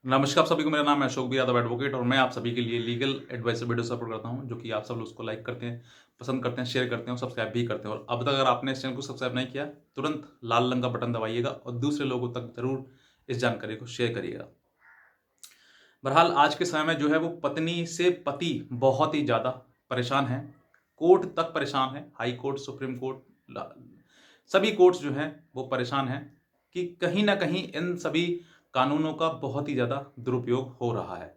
नमस्कार आप सभी को, मेरा नाम है अशोक बी यादव एडवोकेट और मैं आप सभी के लिए लीगल एडवाइस वीडियो सपोर्ट करता हूं, जो कि आप सब लोग उसको लाइक करते हैं, पसंद करते हैं, शेयर करते हैं और सब्सक्राइब भी करते हैं। और अब तक अगर आपने इस चैनल को सब्सक्राइब नहीं किया, तुरंत लाल रंग का बटन दबाइएगा और दूसरे लोगों तक जरूर इस जानकारी को शेयर करिएगा। बहरहाल आज के समय में जो है वो पत्नी से पति बहुत ही ज़्यादा परेशान है, कोर्ट तक परेशान है, हाई कोर्ट, सुप्रीम कोर्ट, सभी कोर्ट्स जो हैं वो परेशान हैं कि कहीं ना कहीं इन सभी कानूनों का बहुत ही ज़्यादा दुरुपयोग हो रहा है।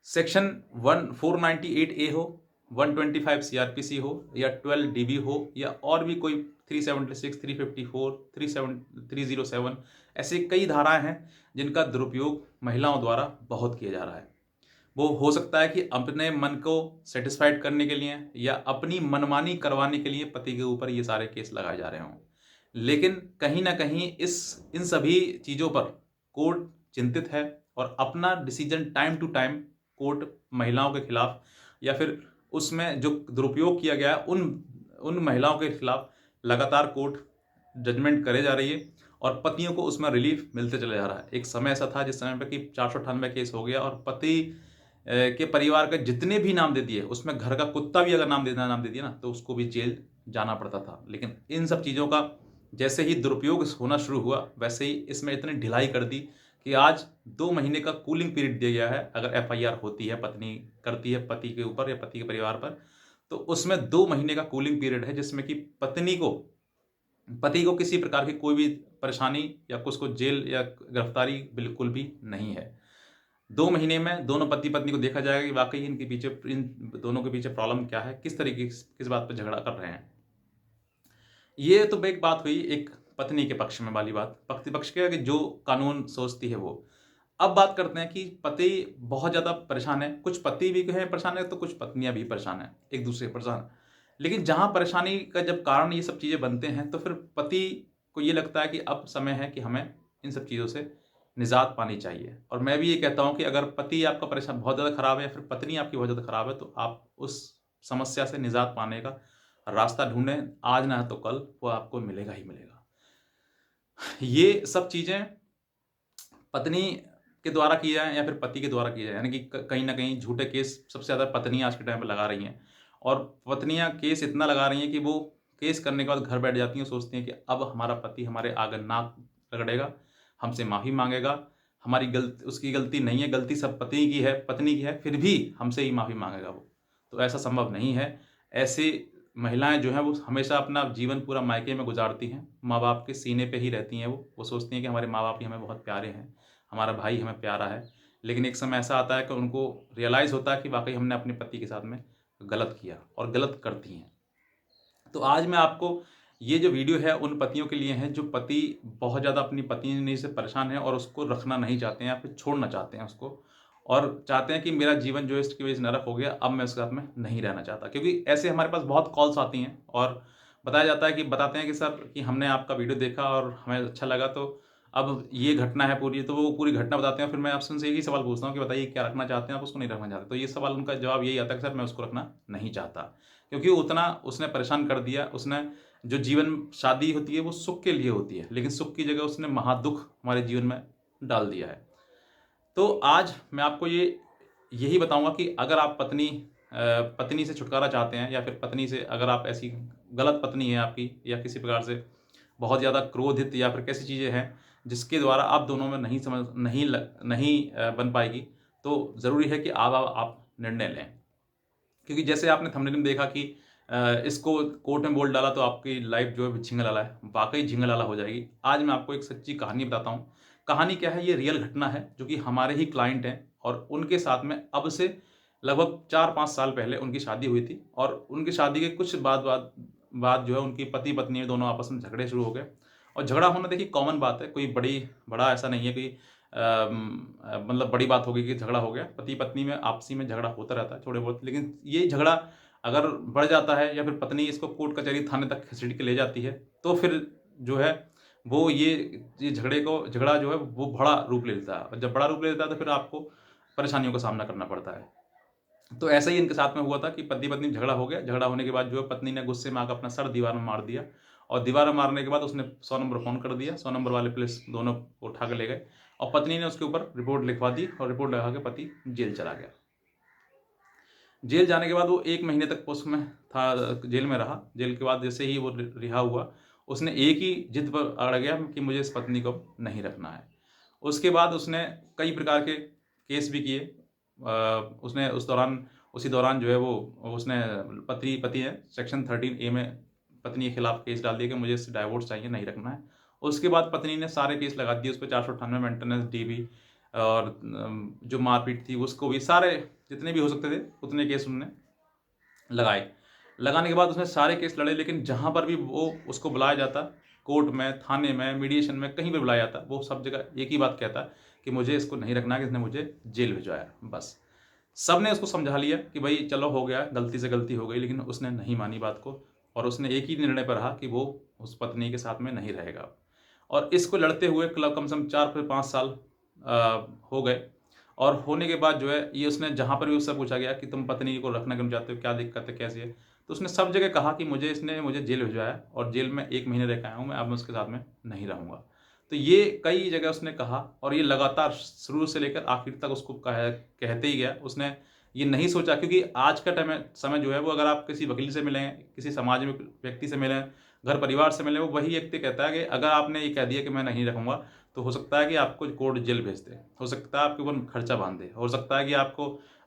सेक्शन 498A हो, 125 सीआरपीसी हो या 12 डीबी हो या और भी कोई 376, 354, 307, ऐसे कई धाराएं हैं जिनका दुरुपयोग महिलाओं द्वारा बहुत किया जा रहा है। वो हो सकता है कि अपने मन को सेटिस्फाइड करने के लिए या अपनी मनमानी करवाने के लिए पति के ऊपर ये सारे केस लगाए जा रहे हों, लेकिन कहीं ना कहीं इन सभी चीज़ों पर कोर्ट चिंतित है और अपना decision time to time court महिलाओं के खिलाफ या फिर उसमें जो दुरुपयोग किया गया है उन उन महिलाओं के खिलाफ लगातार कोर्ट जजमेंट करे जा रही है और पतियों को उसमें रिलीफ मिलते चले जा रहा है। एक समय ऐसा था जिस समय पे कि 498 केस हो गया और पति के परिवार का जितने भी नाम दे दिए, उसमें घर का कुत्ता भी अगर नाम दे दिया ना, तो उसको भी जेल जाना पड़ता था। लेकिन इन सब चीज़ों का जैसे ही दुरुपयोग होना शुरू हुआ, वैसे ही इसमें इतनी ढिलाई कर दी कि आज 2 महीने का कूलिंग पीरियड दिया गया है। अगर एफआईआर होती है, पत्नी करती है पति के ऊपर या पति के परिवार पर, तो उसमें 2 महीने का कूलिंग पीरियड है, जिसमें कि पति को किसी प्रकार की कोई भी परेशानी या उसको जेल या गिरफ्तारी बिल्कुल भी नहीं है। 2 महीने में दोनों पति पत्नी को देखा जाएगा कि वाकई इन दोनों के पीछे प्रॉब्लम क्या है, किस तरीके किस बात पर झगड़ा कर रहे हैं। ये तो एक बात हुई, एक पत्नी के पक्ष में वाली बात, पति पक्ष के कि जो कानून सोचती है वो। अब बात करते हैं कि पति बहुत ज़्यादा परेशान है, कुछ पति भी हैं परेशान है तो कुछ पत्नियां भी परेशान हैं, एक दूसरे से परेशान। लेकिन जहां परेशानी का जब कारण ये सब चीज़ें बनते हैं तो फिर पति को ये लगता है कि अब समय है कि हमें इन सब चीज़ों से निजात पानी चाहिए। और मैं भी ये कहता हूँ कि अगर पति आपका परेशान बहुत ज़्यादा खराब है या फिर पत्नी आपकी बहुत ज़्यादा खराब है, तो आप उस समस्या से निजात पाने का रास्ता ढूंढें। आज ना तो कल वो आपको मिलेगा ही मिलेगा। ये सब चीज़ें पत्नी के द्वारा की जाए या फिर पति के द्वारा की जाए, यानी कि कहीं ना कहीं झूठे केस सबसे ज़्यादा पत्नियां आज के टाइम पे लगा रही हैं। और पत्नियां केस इतना लगा रही हैं कि वो केस करने के बाद घर बैठ जाती हैं, सोचती हैं कि अब हमारा पति हमारे आगे नाक रगड़ेगा, हमसे माफ़ी मांगेगा, हमारी गलती उसकी गलती नहीं है, गलती सब पति की है, पत्नी की है, फिर भी हमसे ही माफ़ी मांगेगा वो। तो ऐसा संभव नहीं है। ऐसी महिलाएं जो हैं वो हमेशा अपना जीवन पूरा मायके में गुजारती हैं, माँ बाप के सीने पे ही रहती हैं। वो सोचती हैं कि हमारे माँ बाप ही हमें बहुत प्यारे हैं, हमारा भाई हमें प्यारा है। लेकिन एक समय ऐसा आता है कि उनको रियलाइज़ होता है कि वाक़ई हमने अपने पति के साथ में गलत किया और गलत करती हैं। तो आज मैं आपको ये जो वीडियो है उन पतियों के लिए है जो पति बहुत ज़्यादा अपनी पत्नी से परेशान है और उसको रखना नहीं चाहते हैं या फिर छोड़ना चाहते हैं उसको, और चाहते हैं कि मेरा जीवन जो है इसकी वजह से नरक हो गया, अब मैं उसके साथ में नहीं रहना चाहता। क्योंकि ऐसे हमारे पास बहुत कॉल्स आती हैं और बताया जाता है कि बताते हैं कि सर कि हमने आपका वीडियो देखा और हमें अच्छा लगा, तो अब ये घटना है पूरी, तो वो पूरी घटना बताते हैं। फिर मैं आपसे उनसे यही सवाल पूछता हूँ कि बताइए क्या रखना चाहते हैं आप, उसको नहीं रखना चाहते? तो ये सवाल उनका जवाब यही आता है कि सर मैं उसको रखना नहीं चाहता, क्योंकि उतना उसने परेशान कर दिया। उसने जो जीवन शादी होती है वो सुख के लिए होती है, लेकिन सुख की जगह उसने महादुख हमारे जीवन में डाल दिया है। तो आज मैं आपको यही बताऊंगा कि अगर आप पत्नी से छुटकारा चाहते हैं या फिर पत्नी से अगर आप ऐसी गलत पत्नी है आपकी या किसी प्रकार से बहुत ज़्यादा क्रोधित या फिर कैसी चीज़ें हैं जिसके द्वारा आप दोनों में नहीं बन पाएगी, तो ज़रूरी है कि आप निर्णय लें। क्योंकि जैसे आपने थंबनेल में देखा कि इसको कोर्ट में बोल डाला तो आपकी लाइफ जो है झिंगलाला है, वाकई झिंगलाला हो जाएगी। आज मैं आपको एक सच्ची कहानी बताता हूँ। कहानी क्या है, ये रियल घटना है जो कि हमारे ही क्लाइंट हैं और उनके साथ में अब से लगभग 4-5 साल पहले उनकी शादी हुई थी। और उनकी शादी के कुछ बाद जो है उनकी पति पत्नी दोनों आपस में झगड़े शुरू हो गए। और झगड़ा होना देखिए कॉमन बात है, कोई बड़ा ऐसा नहीं है कि मतलब बड़ी बात हो गई कि झगड़ा हो गया। पति पत्नी में आपसी में झगड़ा होता रहता है थोड़े बहुत, लेकिन ये झगड़ा अगर बढ़ जाता है या फिर पत्नी इसको कोर्ट कचहरी थाने तक खींच के ले जाती है, तो फिर जो है वो ये झगड़ा जो है वो बड़ा रूप ले लेता है। और जब बड़ा रूप ले लेता है तो फिर आपको परेशानियों का सामना करना पड़ता है। तो ऐसा ही इनके साथ में हुआ था कि पति पत्नी में झगड़ा हो गया। झगड़ा होने के बाद जो है पत्नी ने गुस्से में आकर अपना सर दीवार में मार दिया और दीवार में मारने के बाद उसने 100 नंबर फ़ोन कर दिया। 100 नंबर वाले पुलिस दोनों को उठा के ले गए और पत्नी ने उसके ऊपर रिपोर्ट लिखवा दी और रिपोर्ट लगा के पति जेल चला गया। जेल जाने के बाद वो 1 महीने तक उसमें था, जेल में रहा। जेल के बाद जैसे ही वो रिहा हुआ, उसने एक ही जिद पर अड़ गया कि मुझे इस पत्नी को नहीं रखना है। उसके बाद उसने कई प्रकार के केस भी किए। उसने उसी दौरान जो है वो उसने पति है सेक्शन 13A में पत्नी के खिलाफ केस डाल दिया कि मुझे इससे डाइवोर्स चाहिए, नहीं रखना है। उसके बाद पत्नी ने सारे केस लगा दिए उस पर, 498 मेंटेनेंस, DV और जो मारपीट थी उसको भी, सारे जितने भी हो सकते थे उतने केस उन्होंने लगाए। लगाने के बाद उसने सारे केस लड़े, लेकिन जहाँ पर भी वो उसको बुलाया जाता, कोर्ट में, थाने में, मीडिएशन में, कहीं पर बुलाया जाता, वो सब जगह एक ही बात कहता कि मुझे इसको नहीं रखना, कि इसने मुझे जेल भिजवाया। बस सब ने उसको समझा लिया कि भाई चलो हो गया, गलती से गलती हो गई, लेकिन उसने नहीं मानी बात को और उसने एक ही निर्णय पर रहा कि वो उस पत्नी के साथ में नहीं रहेगा। और इसको लड़ते हुए कम से कम 4 से 5 साल हो गए। और होने के बाद जो है ये उसने जहाँ पर भी उससे पूछा गया कि तुम पत्नी को रखना क्यों चाहते हो, क्या दिक्कत है, कैसी है, तो उसने सब जगह कहा कि मुझे जेल भिजवाया और जेल में 1 महीने रह के आया हूँ मैं, अब मैं उसके साथ में नहीं रहूँगा। तो ये कई जगह उसने कहा और ये लगातार शुरू से लेकर आखिर तक उसको कहते ही गया। उसने ये नहीं सोचा, क्योंकि आज का समय जो है वो, अगर आप किसी वकील से मिलें, किसी समाज में व्यक्ति से मिलें, घर परिवार से मिलें, वो वही व्यक्ति कहता है कि अगर आपने ये कह दिया कि मैं नहीं रखूँगा, तो हो सकता है कि आपको कोर्ट जेल भेज दे, हो सकता है आपके ऊपर खर्चा बांध दे, हो सकता है कि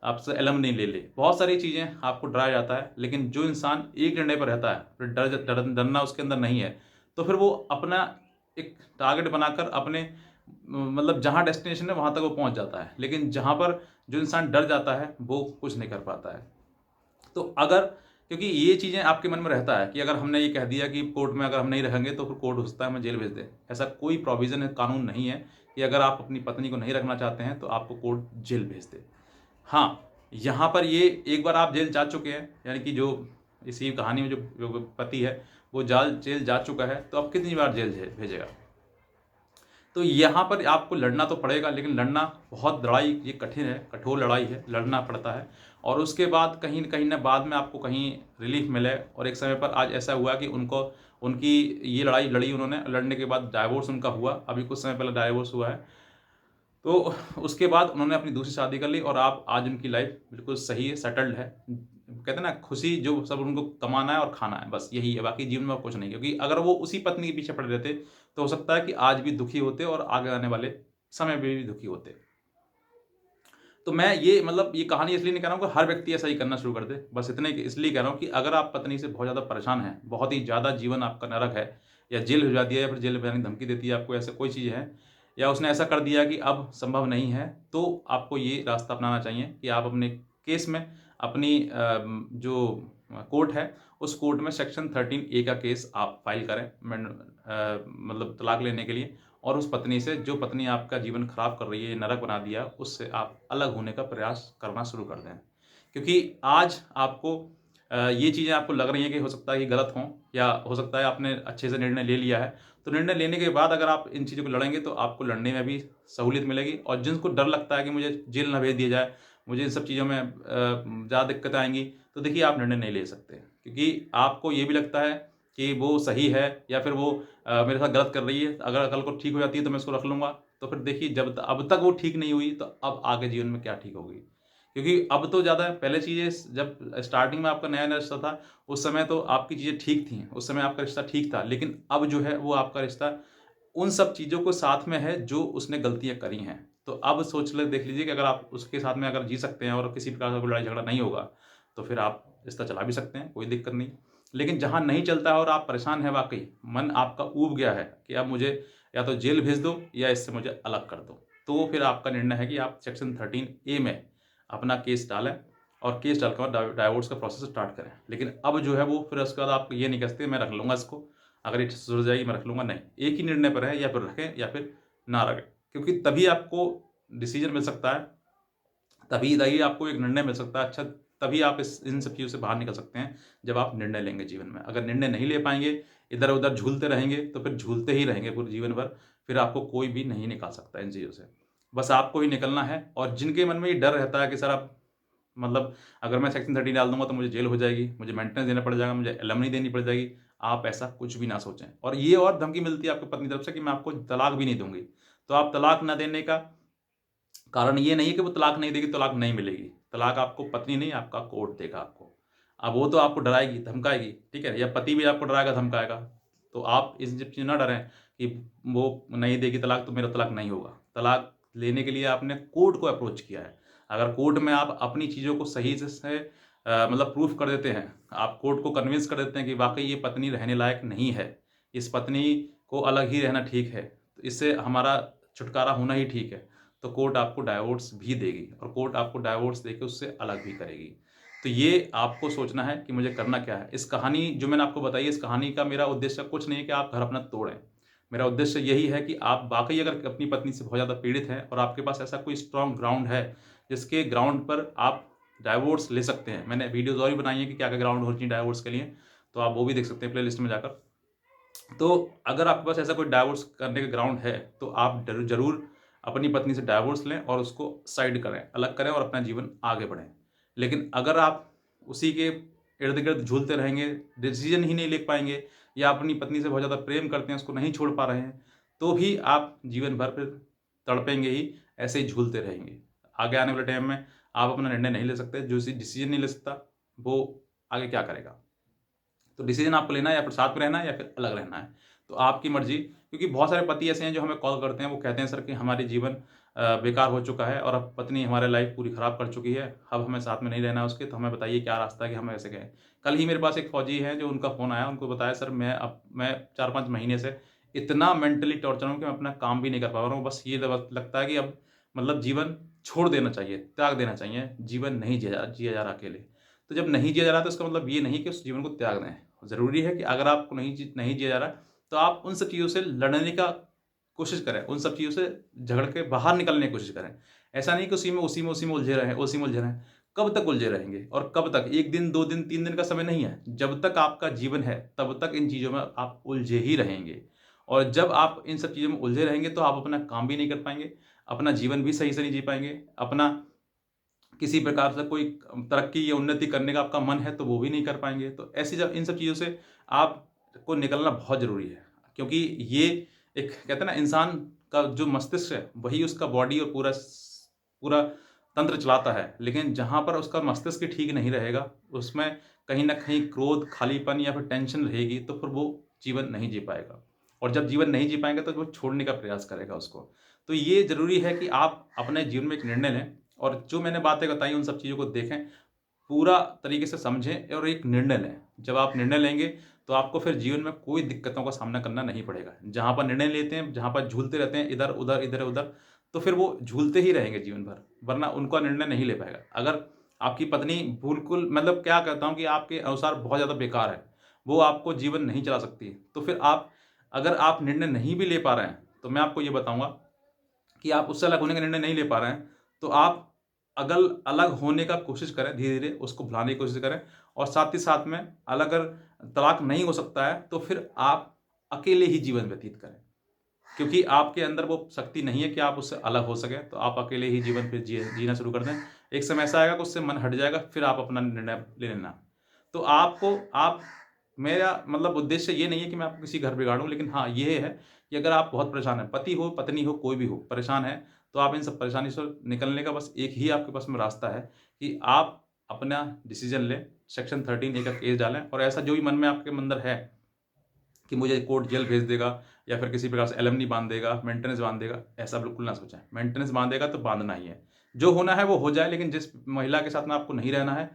आपसे एलमनी ले ले, बहुत सारी चीज़ें आपको डराया जाता है। लेकिन जो इंसान एक निर्णय पर रहता है, फिर डरना उसके अंदर नहीं है, तो फिर वो अपना एक टारगेट बनाकर अपने मतलब जहाँ डेस्टिनेशन है वहाँ तक वो पहुँच जाता है। लेकिन जहाँ पर जो इंसान डर जाता है वो कुछ नहीं कर पाता है। तो अगर, क्योंकि ये चीज़ें आपके मन में रहता है कि अगर हमने ये कह दिया कि कोर्ट में अगर हम नहीं रहेंगे तो फिर कोर्ट हो सकता है हमें जेल भेज दे। ऐसा कोई प्रोविज़न है, कानून नहीं है कि अगर आप अपनी पत्नी को नहीं रखना चाहते हैं तो आपको कोर्ट जेल भेज दे। हाँ, यहाँ पर ये एक बार आप जेल जा चुके हैं, यानी कि जो इसी कहानी में जो पति है वो जेल जा चुका है, तो अब कितनी बार जेल भेजेगा। तो यहाँ पर आपको लड़ना तो पड़ेगा, लेकिन लड़ना बहुत लड़ाई ये कठिन है, कठोर लड़ाई है, लड़ना पड़ता है। और उसके बाद कहीं न बाद में आपको कहीं रिलीफ मिले। और एक समय पर आज ऐसा हुआ कि उनकी ये लड़ाई लड़ी उन्होंने, लड़ने के बाद डाइवोर्स उनका हुआ, अभी कुछ समय पहले डाइवोर्स हुआ है। तो उसके बाद उन्होंने अपनी दूसरी शादी कर ली और आज उनकी लाइफ बिल्कुल सही है, सेटल्ड है। कहते हैं ना, खुशी जो सब उनको कमाना है और खाना है, बस यही है, बाकी जीवन में कुछ नहीं। क्योंकि अगर वो उसी पत्नी के पीछे पड़े रहते तो हो सकता है कि आज भी दुखी होते और आगे आने वाले समय में भी दुखी होते। तो मैं ये कहानी इसलिए नहीं कह रहा हूँ कि हर व्यक्ति ऐसा ही करना शुरू कर दे, बस इतने इसलिए कह रहा हूँ कि अगर आप पत्नी से बहुत ज़्यादा परेशान हैं, बहुत ही ज़्यादा जीवन आपका नरक है, या जेल भिजवा दिया या फिर जेल भेजने की धमकी देती है आपको, ऐसा कोई चीज़ है, या उसने ऐसा कर दिया कि अब संभव नहीं है, तो आपको ये रास्ता अपनाना चाहिए कि आप अपने केस में अपनी जो कोर्ट है उस कोर्ट में सेक्शन 13A का केस आप फाइल करें, मतलब तलाक लेने के लिए। और उस पत्नी से, जो पत्नी आपका जीवन खराब कर रही है, नरक बना दिया, उससे आप अलग होने का प्रयास करना शुरू कर दें। क्योंकि आज आपको ये चीज़ें आपको लग रही हैं कि हो सकता है कि गलत हों, या हो सकता है आपने अच्छे से निर्णय ले लिया है। तो निर्णय लेने के बाद अगर आप इन चीज़ों को लड़ेंगे तो आपको लड़ने में भी सहूलियत मिलेगी। और जिनको डर लगता है कि मुझे जेल ना भेज दिया जाए, मुझे इन सब चीज़ों में ज़्यादा दिक्कतें आएँगी, तो देखिए आप निर्णय नहीं ले सकते। क्योंकि आपको ये भी लगता है कि वो सही है या फिर वो मेरे साथ गलत कर रही है, अगर कल को ठीक हो जाती है तो मैं इसको रख लूँगा। तो फिर देखिए, अब तक वो ठीक नहीं हुई तो अब आगे जीवन में क्या ठीक होगी। क्योंकि अब तो ज़्यादा पहले चीज़ें, जब स्टार्टिंग में आपका नया-नया रिश्ता था, उस समय तो आपकी चीज़ें ठीक थी, उस समय आपका रिश्ता ठीक था। लेकिन अब जो है वो आपका रिश्ता उन सब चीज़ों को साथ में है जो उसने गलतियाँ करी हैं। तो अब देख लीजिए कि अगर आप उसके साथ में अगर जी सकते हैं और किसी प्रकार का कोई लड़ाई झगड़ा नहीं होगा, तो फिर आप रिश्ता चला भी सकते हैं, कोई दिक्कत नहीं। लेकिन जहाँ नहीं चलता है और आप परेशान हैं, वाक़ई मन आपका ऊब गया है कि अब मुझे या तो जेल भेज दो या इससे मुझे अलग कर दो, तो फिर आपका निर्णय है कि आप सेक्शन 13A में अपना केस डालें और केस डाल के बाद डाइवोर्स का प्रोसेस स्टार्ट करें। लेकिन अब जो है वो फिर उसके बाद आप ये नहीं कह सकते मैं रख लूँगा इसको, अगर ये सुधर जाएगी मैं रख लूँगा, नहीं। एक ही निर्णय पर है, या फिर रखें या फिर ना रखें। क्योंकि तभी आपको डिसीज़न मिल सकता है, तभी आपको एक निर्णय मिल सकता है अच्छा, तभी आप इन सब चीज़ों से बाहर निकल सकते हैं, जब आप निर्णय लेंगे जीवन में। अगर निर्णय नहीं ले पाएँगे, इधर-उधर झूलते रहेंगे, तो फिर झूलते ही रहेंगे पूरे जीवन भर, फिर आपको कोई भी नहीं निकाल सकता इन चीज़ों से। बस आपको ही निकलना है। और जिनके मन में ये डर रहता है कि सर आप अगर मैं सेक्शन 13 डाल दूँगा तो मुझे जेल हो जाएगी, मुझे मेंटेनेंस देना पड़ जाएगा, मुझे एलिमनी देनी पड़ जाएगी, आप ऐसा कुछ भी ना सोचें। और ये और धमकी मिलती है आपकी पत्नी तरफ से कि मैं आपको तलाक भी नहीं दूँगी। तो आप तलाक ना देने का कारण ये नहीं है कि वो तलाक नहीं देगी, तलाक नहीं मिलेगी। तलाक आपको पत्नी नहीं, आपका कोर्ट देगा आपको। अब वो तो आपको डराएगी, धमकाएगी, ठीक है? या पति भी आपको डराएगा, धमकाएगा। तो आप इस चीज़ से ना डरें कि वो नहीं देगी तलाक तो मेरा तलाक नहीं होगा। तलाक लेने के लिए आपने कोर्ट को अप्रोच किया है। अगर कोर्ट में आप अपनी चीज़ों को सही से मतलब प्रूफ कर देते हैं, आप कोर्ट को कन्विंस कर देते हैं कि वाक़ई ये पत्नी रहने लायक नहीं है, इस पत्नी को अलग ही रहना ठीक है, तो इससे हमारा छुटकारा होना ही ठीक है। तो कोर्ट आपको डाइवोर्स भी देगी और कोर्ट आपको डाइवोर्स देके उससे अलग भी करेगी। तो ये आपको सोचना है कि मुझे करना क्या है। इस कहानी जो मैंने आपको बताई, इस कहानी का मेरा उद्देश्य कुछ नहीं है कि आप घर अपना तोड़ें। मेरा उद्देश्य यही है कि आप वाक़ई अगर अपनी पत्नी से बहुत ज़्यादा पीड़ित हैं और आपके पास ऐसा कोई स्ट्रॉन्ग ग्राउंड है, जिसके ग्राउंड पर आप डाइवोर्स ले सकते हैं। मैंने वीडियोज़ और भी बनाई हैं कि क्या-क्या ग्राउंड होनी चाहिए डाइवोर्स के लिए, तो आप वो भी देख सकते हैं प्लेलिस्ट में जाकर। तो अगर आपके पास ऐसा कोई डाइवोर्स करने का ग्राउंड है, तो आप ज़रूर अपनी पत्नी से डाइवोर्स लें और उसको साइड करें, अलग करें और अपना जीवन आगे बढ़ें। लेकिन अगर आप उसी के इर्द-गिर्द झूलते रहेंगे, डिसीज़न ही नहीं ले पाएँगे या अपनी पत्नी से बहुत ज़्यादा प्रेम करते हैं, उसको नहीं छोड़ पा रहे हैं, तो भी आप जीवन भर फिर तड़पेंगे ही, ऐसे ही झूलते रहेंगे। आगे आने वाले टाइम में आप अपना निर्णय नहीं ले सकते, जो डिसीज़न नहीं ले सकता, वो आगे क्या करेगा? तो डिसीजन आपको लेना है या फिर साथ में रहना है या फिर अलग रहना है। तो आपकी मर्ज़ी, क्योंकि बहुत सारे पति ऐसे हैं जो हमें कॉल करते हैं, वो कहते हैं सर कि हमारी जीवन बेकार हो चुका है और अब पत्नी हमारी लाइफ़ पूरी ख़राब कर चुकी है, अब हमें साथ में नहीं रहना है उसके, तो हमें बताइए क्या रास्ता है कि हम ऐसे कहें। कल ही मेरे पास एक फ़ौजी हैं जो उनका फ़ोन आया, उनको बताया सर मैं 4-5 महीने से इतना मेंटली टॉर्चर हूँ कि मैं अपना काम भी नहीं कर पा रहा हूँ। बस ये लगता है कि अब मतलब जीवन छोड़ देना चाहिए, त्याग देना चाहिए, जीवन नहीं जिया जा रहा अकेले। तो जब नहीं जिया जा रहा है तो इसका मतलब ये नहीं कि उस जीवन को त्याग दें। ज़रूरी है कि अगर आपको नहीं जिया जा रहा है, तो आप उन सब चीज़ों से लड़ने का कोशिश करें, उन सब चीज़ों से झगड़ के बाहर निकलने की कोशिश करें। ऐसा नहीं कि उसी में उलझे रहें। कब तक उलझे रहेंगे और कब तक? 1 दिन, 2 दिन, 3 दिन का समय नहीं है। जब तक आपका जीवन है, तब तक इन चीज़ों में आप उलझे ही रहेंगे। और जब आप इन सब चीज़ों में उलझे रहेंगे, तो आप अपना काम भी नहीं कर पाएँगे, अपना जीवन भी सही से नहीं जी पाएँगे, अपना किसी प्रकार से कोई तरक्की या उन्नति करने का आपका मन है तो वो भी नहीं कर पाएँगे। तो ऐसी जब इन सब चीज़ों से आपको निकलना बहुत ज़रूरी है। क्योंकि ये एक कहते हैं ना, इंसान का जो मस्तिष्क है वही उसका बॉडी और पूरा तंत्र चलाता है। लेकिन जहाँ पर उसका मस्तिष्क ही ठीक नहीं रहेगा, उसमें कहीं न कहीं क्रोध, खालीपन या फिर टेंशन रहेगी, तो फिर वो जीवन नहीं जी पाएगा। और जब जीवन नहीं जी पाएँगा तो वो छोड़ने का प्रयास करेगा उसको। तो ये ज़रूरी है कि आप अपने जीवन में एक निर्णय लें और जो मैंने बातें बताई उन सब चीज़ों को देखें, पूरा तरीके से समझें और एक निर्णय लें। जब आप निर्णय लेंगे, तो आपको फिर जीवन में कोई दिक्कतों का सामना करना नहीं पड़ेगा। जहाँ पर निर्णय लेते हैं, जहाँ पर झूलते रहते हैं इधर-उधर, इधर-उधर, तो फिर वो झूलते ही रहेंगे जीवन भर, वरना उनका निर्णय नहीं ले पाएगा। अगर आपकी पत्नी बिल्कुल मतलब क्या कहता हूँ कि आपके अनुसार बहुत ज़्यादा बेकार है, वो आपको जीवन नहीं चला सकती, तो फिर आप अगर आप निर्णय नहीं भी ले पा रहे हैं, तो मैं आपको ये बताऊँगा कि आप उससे अलग होने का निर्णय नहीं ले पा रहे हैं, तो आप अलग होने का कोशिश करें, धीरे-धीरे उसको भुलाने की कोशिश करें और साथ ही साथ में अगर तलाक नहीं हो सकता है, तो फिर आप अकेले ही जीवन व्यतीत करें। क्योंकि आपके अंदर वो शक्ति नहीं है कि आप उससे अलग हो सकें, तो आप अकेले ही जीवन फिर जीना शुरू कर दें। एक समय ऐसा आएगा कि उससे मन हट जाएगा, फिर आप अपना निर्णय ले लेना। तो आपको आप मेरा मतलब उद्देश्य ये नहीं है कि मैं आपको किसी घर बिगाड़ूँ, लेकिन हाँ, ये है कि अगर आप बहुत परेशान हैं, पति हो, पत्नी हो, कोई भी हो, परेशान है, तो आप इन सब परेशानी से निकलने का बस एक ही आपके पास में रास्ता है कि आप अपना डिसीज़न लें, सेक्शन 13 का केस डालें और ऐसा जो भी मन में आपके अंदर है कि मुझे कोर्ट जेल भेज देगा या फिर किसी प्रकार से एलिमनी बाँध देगा, मेंटेनेंस बाँध देगा, ऐसा बिल्कुल ना सोचें। मेंटेनेंस बाँधेगा तो बाँधना ही है। जो होना है वो हो जाए, लेकिन जिस महिला के साथ में आपको नहीं रहना है,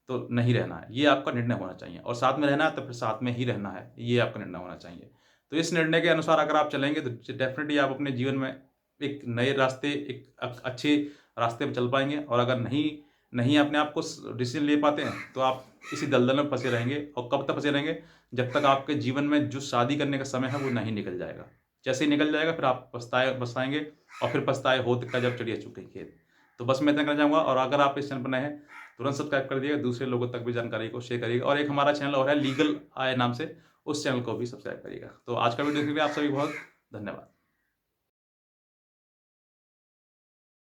तो नहीं रहना है। ये आपका निर्णय होना चाहिए और साथ में रहना है तो फिर साथ में ही रहना है, ये आपका निर्णय होना चाहिए। तो इस निर्णय के अनुसार अगर आप चलेंगे तो डेफ़िनिटली आप अपने जीवन में एक नए रास्ते, एक अच्छे रास्ते पे चल पाएँगे और अगर नहीं नहीं अपने आप को डिसीज़न ले पाते हैं, तो आप इसी दलदल में फँसे रहेंगे और कब तक फँसे रहेंगे? जब तक आपके जीवन में जो शादी करने का समय है वो नहीं निकल जाएगा। जैसे ही निकल जाएगा फिर आप पछताएँगे और फिर पछताए होत का जब चिड़िया चुग गई खेत। तो बस मैं इतना कहना चाहूँगा और अगर आप इस चैनल पर नए हैं, तुरंत सब्सक्राइब कर दिएगा, दूसरे लोगों तक भी जानकारी को शेयर करिएगा और एक हमारा चैनल और है लीगल आय नाम से, उस चैनल को भी सब्सक्राइब करिएगा। तो आज का वीडियो देखने के लिए आप सभी बहुत धन्यवाद।